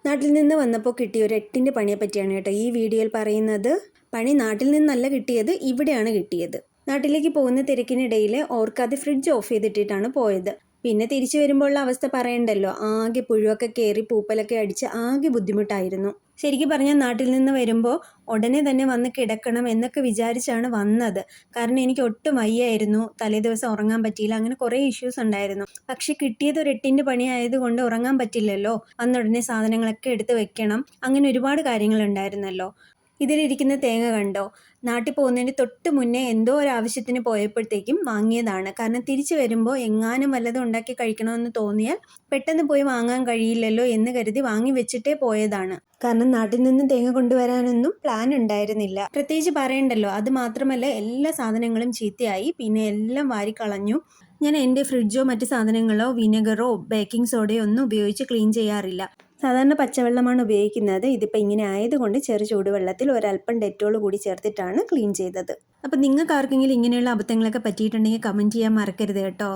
നാട്ടിൽ നിന്ന് വന്നപ്പോൾ കിട്ടിയ ഒരു എട്ടിൻ്റെ പണിയെ പറ്റിയാണ് കേട്ടോ ഈ വീഡിയോയിൽ പറയുന്നത്. പണി നാട്ടിൽ നിന്നല്ല കിട്ടിയത്, ഇവിടെയാണ് കിട്ടിയത്. നാട്ടിലേക്ക് പോകുന്ന തിരക്കിനിടയിൽ ഓർക്കാതെ ഫ്രിഡ്ജ് ഓഫ് ചെയ്തിട്ടിട്ടാണ് പോയത്. പിന്നെ തിരിച്ചു വരുമ്പോഴുള്ള അവസ്ഥ പറയണ്ടല്ലോ, ആകെ പുഴുവൊക്കെ കയറി പൂപ്പലൊക്കെ അടിച്ച് ആകെ ബുദ്ധിമുട്ടായിരുന്നു. ശരിക്കും പറഞ്ഞാൽ നാട്ടിൽ നിന്ന് വരുമ്പോൾ ഉടനെ തന്നെ വന്ന് കിടക്കണം എന്നൊക്കെ വിചാരിച്ചാണ് വന്നത്. കാരണം എനിക്ക് ഒട്ടും വയ്യായിരുന്നു, തലേ ദിവസം ഉറങ്ങാൻ പറ്റിയില്ല, അങ്ങനെ കുറേ ഇഷ്യൂസ് ഉണ്ടായിരുന്നു. പക്ഷെ കിട്ടിയത് ഒരു എട്ടിൻ്റെ പണി ആയതുകൊണ്ട് ഉറങ്ങാൻ പറ്റില്ലല്ലോ, വന്ന ഉടനെ സാധനങ്ങളൊക്കെ എടുത്ത് വെക്കണം, അങ്ങനെ ഒരുപാട് കാര്യങ്ങളുണ്ടായിരുന്നല്ലോ. ഇതിലിരിക്കുന്ന തേങ്ങ കണ്ടോ, നാട്ടിൽ പോകുന്നതിന് തൊട്ട് മുന്നേ എന്തോ ഒരു ആവശ്യത്തിന് പോയപ്പോഴത്തേക്കും വാങ്ങിയതാണ്. കാരണം തിരിച്ചു വരുമ്പോൾ എങ്ങാനും വല്ലതും ഉണ്ടാക്കി കഴിക്കണമെന്ന് തോന്നിയാൽ പെട്ടെന്ന് പോയി വാങ്ങാൻ കഴിയില്ലല്ലോ എന്ന് കരുതി വാങ്ങി വെച്ചിട്ടേ പോയതാണ്. കാരണം നാട്ടിൽ നിന്ന് തേങ്ങ കൊണ്ടുവരാനൊന്നും പ്ലാൻ ഉണ്ടായിരുന്നില്ല. പ്രത്യേകിച്ച് പറയണ്ടല്ലോ, അത് മാത്രമല്ല എല്ലാ സാധനങ്ങളും ചീത്തയായി, പിന്നെ എല്ലാം വാരിക്കളഞ്ഞു. ഞാൻ എൻ്റെ ഫ്രിഡ്ജോ മറ്റ് സാധനങ്ങളോ വിനെഗറോ ബേക്കിംഗ് സോഡയോ ഒന്നും ഉപയോഗിച്ച് ക്ലീൻ ചെയ്യാറില്ല. സാധാരണ പച്ചവെള്ളമാണ് ഉപയോഗിക്കുന്നത്. ഇതിപ്പോൾ ഇങ്ങനെ ആയതുകൊണ്ട് ചെറു ചൂടുവെള്ളത്തിൽ ഒരല്പം ഡെറ്റോൾ കൂടി ചേർത്തിട്ടാണ് ക്ലീൻ ചെയ്തത്. അപ്പോൾ നിങ്ങൾക്ക് ആർക്കെങ്കിലും ഇങ്ങനെയുള്ള അബദ്ധങ്ങളൊക്കെ പറ്റിയിട്ടുണ്ടെങ്കിൽ കമൻറ്റ് ചെയ്യാൻ മറക്കരുത് കേട്ടോ.